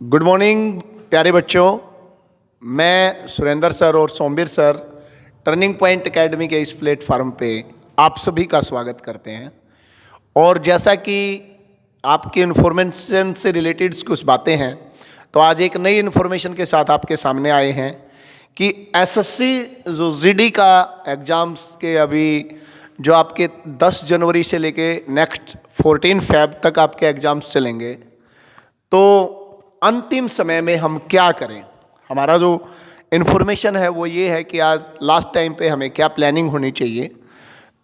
Good morning प्यारे बच्चों। मैं सुरेंद्र सर और Somvir sir turning point academy के इस प्लेटफॉर्म पे आप सभी का स्वागत करते हैं। और जैसा कि आपकी इन्फॉर्मेशन से रिलेटेड कुछ बातें हैं, तो आज एक नई इन्फॉर्मेशन के साथ आपके सामने आए हैं कि एसएससी जो जीडी का एग्ज़ाम्स के अभी जो आपके 10 जनवरी से लेके नेक्स्ट 14 फेब तक आपके एग्ज़ाम्स चलेंगे, तो अंतिम समय में हम क्या करें। हमारा जो इन्फॉर्मेशन है वो ये है कि आज लास्ट टाइम पे हमें क्या प्लानिंग होनी चाहिए।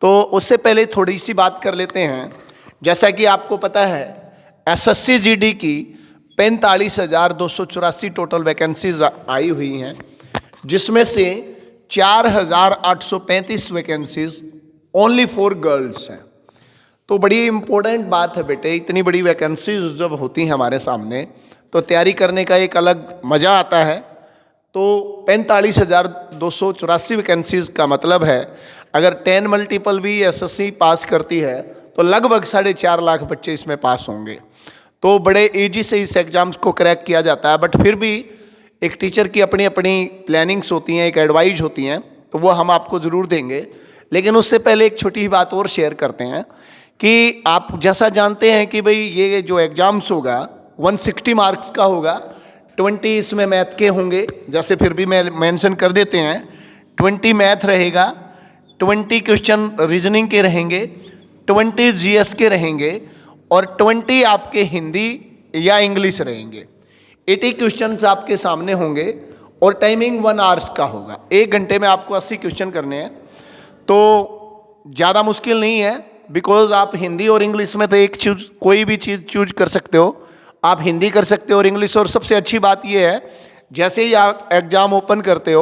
तो उससे पहले थोड़ी सी बात कर लेते हैं। जैसा कि आपको पता है एसएससी जीडी की 45,284 टोटल वैकेंसीज आई हुई हैं, जिसमें से 4,835 वैकेंसीज ओनली फॉर गर्ल्स हैं। तो बड़ी इम्पोर्टेंट बात है बेटे, इतनी बड़ी वैकेंसीज जब होती हैं हमारे सामने तो तैयारी करने का एक अलग मज़ा आता है। तो 45,284 वैकेंसीज का मतलब है अगर 10 मल्टीपल भी एसएससी पास करती है तो लगभग 4.5 लाख बच्चे इसमें पास होंगे। तो बड़े ईजी से इस एग्ज़ाम्स को क्रैक किया जाता है। बट फिर भी एक टीचर की अपनी अपनी प्लानिंग्स होती हैं, एक एडवाइज होती हैं, तो वो हम आपको ज़रूर देंगे। लेकिन उससे पहले एक छोटी ही बात और शेयर करते हैं कि आप जैसा जानते हैं कि भाई ये जो एग्ज़ाम्स होगा 160 मार्क्स का होगा, 20 इसमें मैथ के होंगे, जैसे फिर भी मैं मेंशन कर देते हैं 20 मैथ रहेगा, 20 क्वेश्चन रीजनिंग के रहेंगे, 20 जीएस के रहेंगे और 20 आपके हिंदी या इंग्लिश रहेंगे। 80 क्वेश्चंस आपके सामने होंगे और टाइमिंग 1 आवर्स का होगा। 1 घंटे में आपको 80 क्वेश्चन करने हैं। तो ज़्यादा मुश्किल नहीं है, बिकॉज आप हिंदी और इंग्लिश में तो एक चीज़ कोई भी चीज़ चूज कर सकते हो। आप हिंदी कर सकते हो और इंग्लिश। और सबसे अच्छी बात यह है जैसे ही आप एग्ज़ाम ओपन करते हो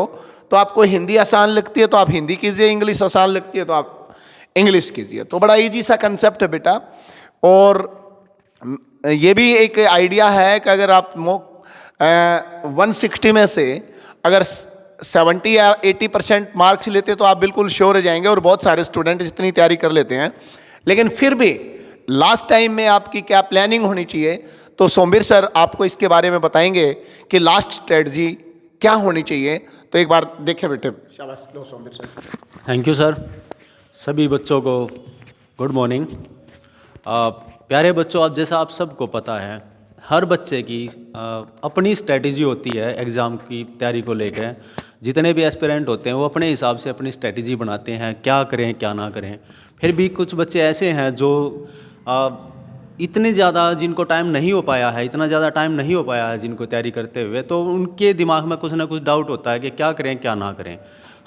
तो आपको हिंदी आसान लगती है तो आप हिंदी कीजिए, इंग्लिश आसान लगती है तो आप इंग्लिश कीजिए। तो बड़ा इजी सा कंसेप्ट है बेटा। और ये भी एक आइडिया है कि अगर आप 160 में से अगर 70 या 80% मार्क्स लेते तो आप बिल्कुल श्योर हो जाएंगे। और बहुत सारे स्टूडेंट इतनी तैयारी कर लेते हैं। लेकिन फिर भी लास्ट टाइम में आपकी क्या प्लानिंग होनी चाहिए, तो सोमवीर सर आपको इसके बारे में बताएंगे कि लास्ट स्ट्रेटजी क्या होनी चाहिए। तो एक बार देखें बेटे। शाबाश, लो Somvir sir. Thank you sir. सभी बच्चों को गुड मॉर्निंग। प्यारे बच्चों, अब जैसा आप सबको पता है हर बच्चे की अपनी स्ट्रेटजी होती है एग्ज़ाम की तैयारी को लेकर। जितने भी एस्पिरेंट होते हैं वो अपने हिसाब से अपनी स्ट्रेटजी बनाते हैं, क्या करें क्या ना करें। फिर भी कुछ बच्चे ऐसे हैं जो इतने ज़्यादा जिनको टाइम नहीं हो पाया है, इतना ज़्यादा टाइम नहीं हो पाया है जिनको तैयारी करते हुए, तो उनके दिमाग में कुछ ना कुछ डाउट होता है कि क्या करें क्या ना करें।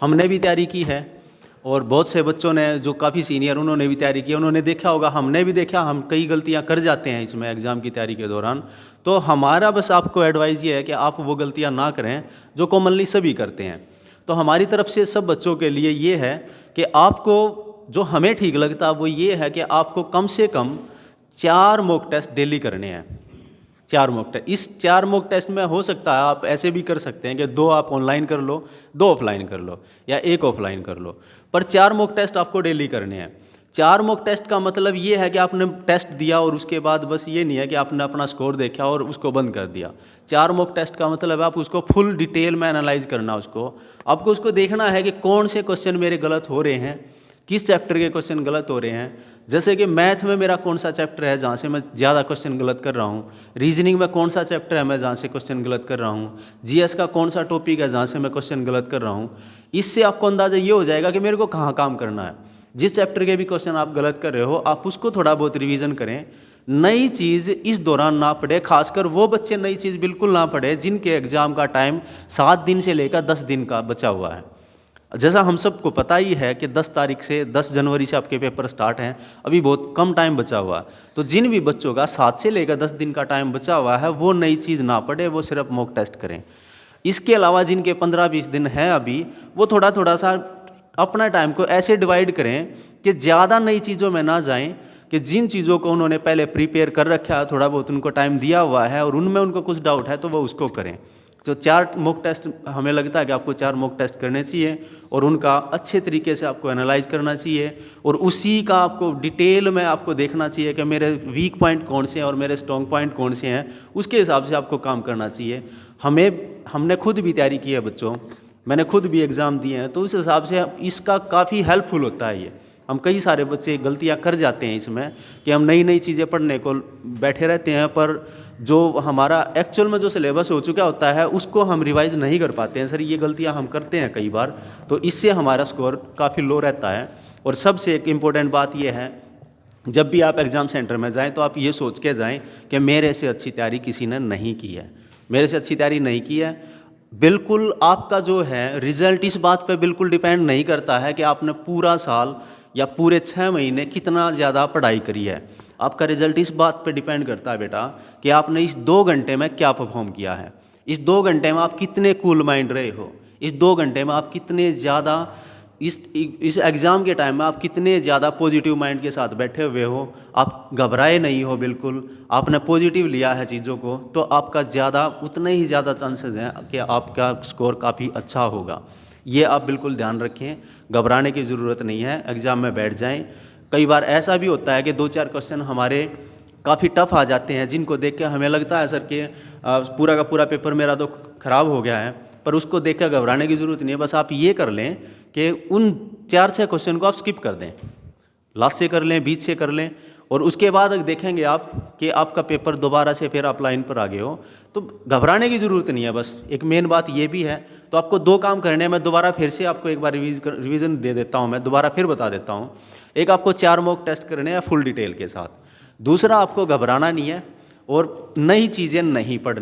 हमने भी तैयारी की है और बहुत से बच्चों ने जो काफ़ी सीनियर उन्होंने भी तैयारी की। उन्होंने देखा होगा, हमने भी देखा, हम कई गलतियां कर जाते हैं इसमें एग्ज़ाम की तैयारी के दौरान। तो हमारा बस आपको एडवाइस ये है कि आप वो गलतियां ना करें जो कॉमनली सभी करते हैं। तो हमारी तरफ से सब बच्चों के लिए ये है कि आपको जो हमें ठीक लगता है वो ये है कि आपको कम से कम 4 मॉक टेस्ट डेली करने हैं। 4 मॉक टेस्ट। इस 4 मॉक टेस्ट में हो सकता है आप ऐसे भी कर सकते हैं कि 2 आप ऑनलाइन कर लो, 2 ऑफलाइन कर लो या 1 ऑफलाइन कर लो, पर 4 मॉक टेस्ट आपको डेली करने हैं। 4 मॉक टेस्ट का मतलब ये है कि आपने टेस्ट दिया और उसके बाद बस ये नहीं है कि आपने अपना स्कोर देखा और उसको बंद कर दिया। 4 मॉक टेस्ट का मतलब है आप उसको फुल डिटेल में एनालाइज करना। आपको उसको देखना है कि कौन से क्वेश्चन मेरे गलत हो रहे हैं, किस चैप्टर के क्वेश्चन गलत हो रहे हैं। जैसे कि मैथ में मेरा कौन सा चैप्टर है जहाँ से मैं ज़्यादा क्वेश्चन गलत कर रहा हूँ, रीजनिंग में कौन सा चैप्टर है मैं जहाँ से क्वेश्चन गलत कर रहा हूँ, जीएस का कौन सा टॉपिक है जहाँ से मैं क्वेश्चन गलत कर रहा हूँ। इससे आपको अंदाज़ा ये हो जाएगा कि मेरे को कहाँ काम करना है। जिस चैप्टर के भी क्वेश्चन आप गलत कर रहे हो आप उसको थोड़ा बहुत रिवीजन करें। नई चीज़ इस दौरान ना पढ़े, खासकर वो बच्चे नई चीज़ बिल्कुल ना पढ़े जिनके एग्ज़ाम का टाइम 7 दिन से लेकर 10 दिन का बचा हुआ है। जैसा हम सबको पता ही है कि 10 तारीख से 10 जनवरी से आपके पेपर स्टार्ट हैं, अभी बहुत कम टाइम बचा हुआ है। तो जिन भी बच्चों का 7 से लेकर 10 दिन का टाइम बचा हुआ है वो नई चीज़ ना पढ़े, वो सिर्फ मॉक टेस्ट करें। इसके अलावा जिनके 15-20 दिन हैं अभी, वो थोड़ा थोड़ा सा अपना टाइम को ऐसे डिवाइड करें कि ज़्यादा नई चीज़ों में ना जाएं, कि जिन चीज़ों को उन्होंने पहले प्रिपेयर कर रखा है, थोड़ा बहुत उनको टाइम दिया हुआ है और उनमें उनको कुछ डाउट है तो वो उसको करें। जो 4 मॉक टेस्ट हमें लगता है कि आपको 4 मॉक टेस्ट करने चाहिए और उनका अच्छे तरीके से आपको एनालाइज करना चाहिए और उसी का आपको डिटेल में आपको देखना चाहिए कि मेरे वीक पॉइंट कौन से हैं और मेरे स्ट्रॉन्ग पॉइंट कौन से हैं, उसके हिसाब से आपको काम करना चाहिए। हमने खुद भी तैयारी की है बच्चों, मैंने खुद भी एग्ज़ाम दिए हैं, तो उस हिसाब से इसका काफ़ी हेल्पफुल होता है ये। हम कई सारे बच्चे गलतियां कर जाते हैं इसमें कि हम नई नई चीज़ें पढ़ने को बैठे रहते हैं, पर जो हमारा एक्चुअल में जो सिलेबस हो चुका होता है उसको हम रिवाइज़ नहीं कर पाते हैं। सर ये गलतियां हम करते हैं कई बार, तो इससे हमारा स्कोर काफ़ी लो रहता है। और सबसे एक इम्पोर्टेंट बात यह है, जब भी आप एग्ज़ाम सेंटर में जाएं तो आप ये सोच के जाएं कि मेरे से अच्छी तैयारी किसी ने नहीं की है, मेरे से अच्छी तैयारी नहीं की है। बिल्कुल आपका जो है रिज़ल्ट इस बात पे बिल्कुल डिपेंड नहीं करता है कि आपने पूरा साल या पूरे 6 महीने कितना ज़्यादा पढ़ाई करी है। आपका रिज़ल्ट इस बात पे डिपेंड करता है बेटा कि आपने इस 2 घंटे में क्या परफॉर्म किया है, इस 2 घंटे में आप कितने कूल माइंड रहे हो, इस 2 घंटे में आप कितने ज़्यादा इस एग्ज़ाम के टाइम में आप कितने ज़्यादा पॉजिटिव माइंड के साथ बैठे हुए हो, आप घबराए नहीं हो, बिल्कुल आपने पॉजिटिव लिया है चीज़ों को, तो आपका ज़्यादा उतने ही ज़्यादा चांसेस हैं कि आपका स्कोर काफ़ी अच्छा होगा। ये आप बिल्कुल ध्यान रखें, घबराने की ज़रूरत नहीं है, एग्ज़ाम में बैठ जाएं। कई बार ऐसा भी होता है कि 2-4 क्वेश्चन हमारे काफ़ी टफ आ जाते हैं, जिनको देख के हमें लगता है सर कि पूरा का पूरा पेपर मेरा तो ख़राब हो गया है, पर उसको देख कर घबराने की ज़रूरत नहीं है। बस आप ये कर लें कि उन 4-6 क्वेश्चन को आप स्किप कर दें, लास्ट से कर लें, बीच से कर लें, और उसके बाद देखेंगे आप कि आपका पेपर दोबारा से फिर आप लाइन पर आ गए हो, तो घबराने की ज़रूरत नहीं है। बस एक मेन बात ये भी है। तो आपको 2 काम करने हैं, मैं दोबारा फिर से आपको एक बार रिवीजन दे देता हूँ, मैं दोबारा फिर बता देता हूँ। एक आपको 4 मॉक टेस्ट करने हैं फुल डिटेल के साथ। दूसरा, आपको घबराना नहीं है और नई चीज़ें नहीं पढ़नी।